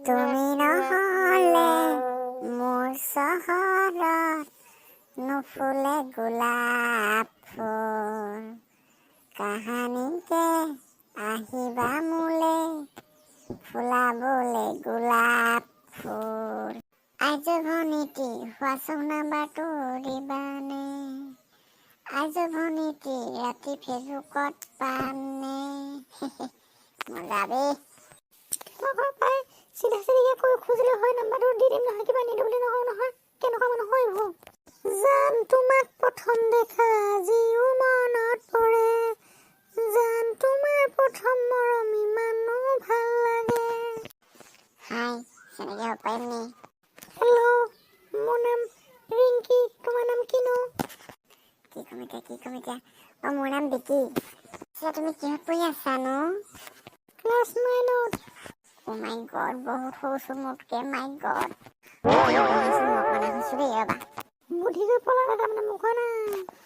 তুমি নহ'লে মোৰ চহৰত নুফুলে গোলাপ ফুল। কাহানিকে আহিবা মোলে ফুলাবলে গোলাপ ফুল। আইজভনীতি হোৱাচোন নাম্বাৰটো দিবানে? আইজভনীতি ৰাতি ফেচবুকত পামনে? মজাবে পাই চিধা চিধিকে কৈ খুজিলে হয়, নাম্বাৰটো দি দিম নহয়, কিবা নিদিবলৈ নহয় নহয়। কেনেকুৱা মানুহ হয় এইবোৰ? জান তোমাক প্ৰথম দেখা আজিও মনত পৰে, জান তোমাৰ প্ৰথম মৰম ইমানো ভাল লাগে। হাই, সেনেকে হ'ব পাৰিম নি? হেল্ল', মোৰ নাম ৰিংকি, তোমাৰ নাম কিনো? কি কম এতিয়া? মোৰ নাম বিকি। তুমি কিহত পঢ়ি আছানো? ক্লাছ 9ত। অ মাই গড, বহুত সৰুছো মোতকে, মাই গড। মোক মানে হৈছো দেই, ৰবা। বুদ্ধিটো পলালে তাৰমানে মুখা নাই।